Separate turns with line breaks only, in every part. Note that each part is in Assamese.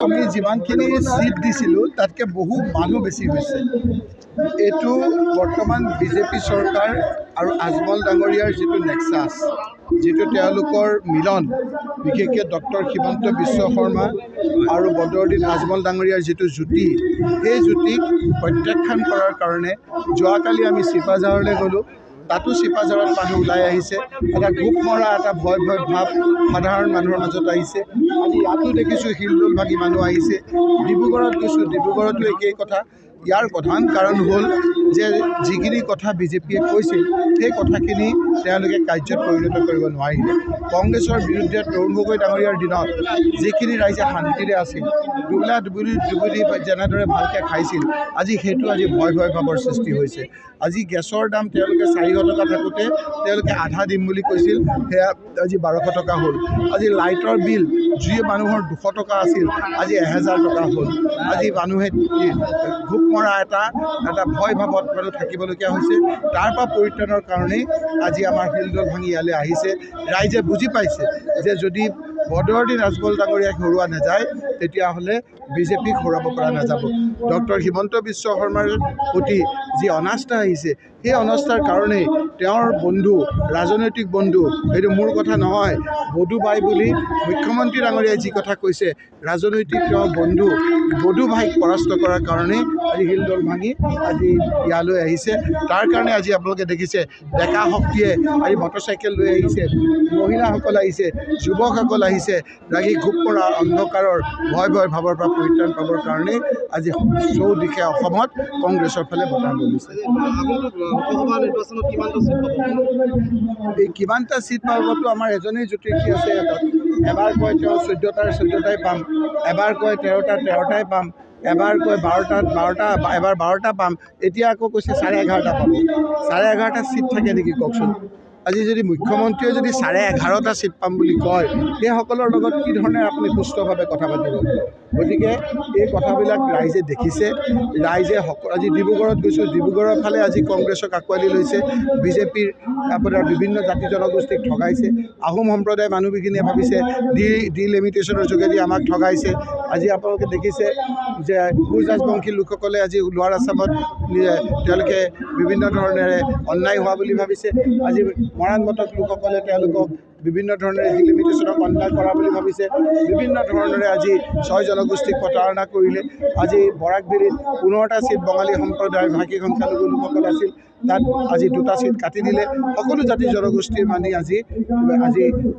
আমি যিমানখিনি সিট দিছিলোঁ তাতকৈ বহু মানুহ বেছি হৈছে। এইটো বৰ্তমান বিজেপি চৰকাৰ আৰু আজমল ডাঙৰীয়াৰ যিটো নেক্সাছ, যিটো তেওঁলোকৰ মিলন, বিশেষকৈ ডক্টৰ হিমন্ত বিশ্ব শৰ্মা আৰু বদৰুদ্দিন আজমল ডাঙৰীয়াৰ যিটো যুটি, সেই যুটিক প্ৰত্যাখ্যান কৰাৰ কাৰণে যোৱাকালি আমি চিপাঝাৰলৈ গ'লোঁ। তাতো চিপাঝাৰত মানুহ ওলাই আহিছে, এটা গোপ মৰা এটা ভয় ভাৱ সাধাৰণ মানুহৰ মাজত আহিছে। আজি ইয়াতো দেখিছোঁ শিলডোল ভাগি মানুহ আহিছে। ডিব্ৰুগড়ত গৈছোঁ, ডিব্ৰুগড়তো একেই কথা। ইয়াৰ প্ৰধান কাৰণ হ'ল যে যিখিনি কথা বিজেপিয়ে কৈছিল সেই কথাখিনি তেওঁলোকে কাৰ্যত পৰিণত কৰিব নোৱাৰিলে। কংগ্ৰেছৰ বিৰুদ্ধে তৰুণ গগৈ ডাঙৰীয়াৰ দিনত যিখিনি ৰাইজে শান্তিৰে আছিল, দুবুলি যেনেদৰে ভালকৈ খাইছিল, আজি সেইটো ভয় ভাৱৰ সৃষ্টি হৈছে। আজি গেছৰ দাম তেওঁলোকে 400 টকা থাকোঁতে তেওঁলোকে আধা দিম বুলি কৈছিল, সেয়া আজি 1200 টকা হ'ল। আজি লাইটৰ বিল যি মানুহৰ 200 টকা আছিল, আজি 1000 টকা হ'ল। আজি মানুহে ঘোপ মৰা এটা ভয় ভাৱত মানুহ থাকিবলগীয়া হৈছে। তাৰ পৰা পৰিত্ৰাণৰ কাৰণেই আজি আমাৰ শিলডোল ভাঙি ইয়ালৈ আহিছে। ৰাইজে বুজি পাইছে যে যদি বদৰুদ্দিন আজমল ডাঙৰীয়াক হৰুৱা নাযায়, তেতিয়াহ'লে বিজেপিক হৰুৱাব পৰা নাযাব। ডক্টৰ হিমন্ত বিশ্ব শৰ্মাৰ প্ৰতি যি অনাস্থা আহিছে, সেই অনাস্থাৰ কাৰণেই তেওঁৰ বন্ধু, ৰাজনৈতিক বন্ধু, এইটো মোৰ কথা নহয়, বধু বাই বুলি মুখ্যমন্ত্ৰী ডাঙৰীয়াই যি কথা কৈছে, ৰাজনৈতিক তেওঁৰ বন্ধু বধু ভাইক পৰাস্ত কৰাৰ কাৰণেই আজি শিলডোল ভাঙি আজি ইয়ালৈ আহিছে। তাৰ কাৰণে আজি আপোনালোকে দেখিছে ডেকা শক্তিয়ে আজি মটৰচাইকেল লৈ আহিছে, মহিলাসকল আহিছে, যুৱকসকল আহিছে। ৰাগী ঘোপ মৰা অন্ধকাৰৰ ভয় ভাৱৰ পৰা পৰিত্ৰাণ পাবৰ কাৰণেই আজি চৌদিশে অসমত কংগ্ৰেছৰ ফালে বতাহ বলিছে। এই কিমানটা চিট পাবতো আমাৰ এজনেই জ্যোতিষী আছে ইয়াত। এবাৰ কয় তেওঁ 14টাই পাম, এবাৰ কয় 13টাই পাম, এবাৰ কয় 12টা, এবাৰ 12টা পাম, এতিয়া আকৌ কৈছে 11.5টা পাব। 11.5টা চিট থাকে নেকি কওকচোন? আজি যদি মুখ্যমন্ত্ৰীয়ে যদি 11.5টা চিট পাম বুলি কয়, সেইসকলৰ লগত কি ধৰণে আপুনি সুস্থভাৱে কথা পাতিব? গতিকে এই কথাবিলাক ৰাইজে দেখিছে। ৰাইজে আজি ডিব্ৰুগড়ত গৈছোঁ, ডিব্ৰুগড়ৰ ফালে আজি কংগ্ৰেছক আঁকোৱালি লৈছে। বিজেপিৰ আপোনাৰ বিভিন্ন জাতি জনগোষ্ঠীক ঠগাইছে। আহোম সম্প্ৰদায়ৰ মানুহখিনিয়ে ভাবিছে ডিলিমিটেশ্যনৰ যোগেদি আমাক ঠগাইছে। আজি আপোনালোকে দেখিছে যে কোচ ৰাজবংশী লোকসকলে আজি লোৱাৰ আছামত তেওঁলোকে বিভিন্ন ধৰণেৰে অন্যায় হোৱা বুলি ভাবিছে। আজি মৰাণ মটক লোকসকলে তেওঁলোকক বিভিন্ন ধৰণেৰে ডিলিমিটেশ্যনক অন্যায় কৰা বুলি ভাবিছে। বিভিন্ন ধৰণেৰে আজি 6 জনগোষ্ঠীক প্ৰতাৰণা কৰিলে। আজি বৰাকভেলীত 15টা চিট বঙালী সম্প্ৰদায়ৰ ভাষিক সংখ্যালঘু লোকসকল আছিল, তাত আজি 2টা চিট কাটি দিলে। সকলো জাতি জনগোষ্ঠীৰ মানুহ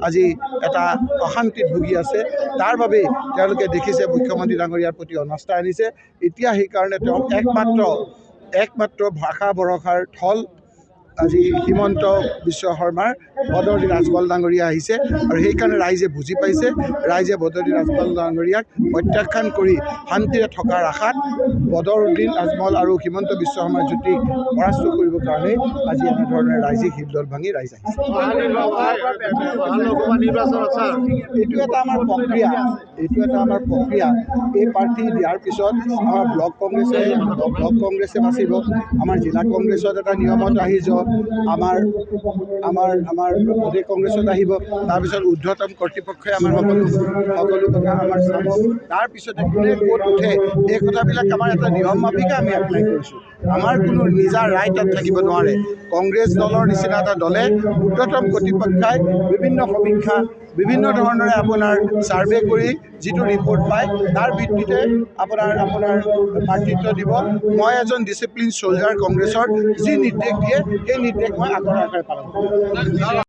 আজি এটা অশান্তিত ভুগি আছে। তাৰ বাবেই তেওঁলোকে দেখিছে মুখ্যমন্ত্ৰী ডাঙৰীয়াৰ প্ৰতি অনাস্থা আনিছে। এতিয়া সেইকাৰণে তেওঁ একমাত্ৰ ভাষা ভৰসাৰ থল আজি হিমন্ত বিশ্ব শৰ্মাৰ বদৰুদ্দিন আজমল ডাঙৰীয়া আহিছে, আৰু সেইকাৰণে ৰাইজে বুজি পাইছে। ৰাইজে বদৰুদ্দিন আজমল ডাঙৰীয়াক প্ৰত্যাখ্যান কৰি শান্তিৰে থকাৰ আশাত বদৰুদ্দিন আজমল আৰু হিমন্ত বিশ্ব শৰ্মাৰ যুটিক পৰাস্ত কৰিবৰ কাৰণে আজি এনেধৰণে ৰাইজে শিলডোল ভাঙি ৰাইজ আহিছে। এইটো এটা আমাৰ প্ৰক্ৰিয়া। এই প্ৰাৰ্থী দিয়াৰ পিছত আমাৰ ব্লক কংগ্ৰেছে বাচিব, আমাৰ জিলা কংগ্ৰেছত এটা নিয়মত আহি যাব, আমাৰ প্ৰদেশ কংগ্ৰেছত আহিব, তাৰপিছত ঊৰ্ধ্বতম কৰ্তৃপক্ষই আমাৰ সকলো কথা আমাৰ চাব। তাৰপিছতে কোনে ক'ত উঠে এই কথাবিলাক আমাৰ এটা নিয়ম মাফিকে আমি এপ্লাই কৰিছোঁ। আমাৰ কোনো নিজা ৰায় তাত থাকিব নোৱাৰে। কংগ্ৰেছ দলৰ নিচিনা এটা দলে ঊৰ্ধ্বতম কৰ্তৃপক্ষই বিভিন্ন সমীক্ষা, বিভিন্ন ধৰণেৰে আপোনাৰ ছাৰ্ভে কৰি যিটো ৰিপৰ্ট পায়, তাৰ ভিত্তিতে আপোনাৰ প্ৰাৰ্থিত্ব দিব। মই এজন ডিচিপ্লিন চ'লজাৰ কংগ্ৰেছৰ, যি নিৰ্দেশ দিয়ে সেই নিৰ্দেশ মই আগৰ আকাৰে পালন কৰিম।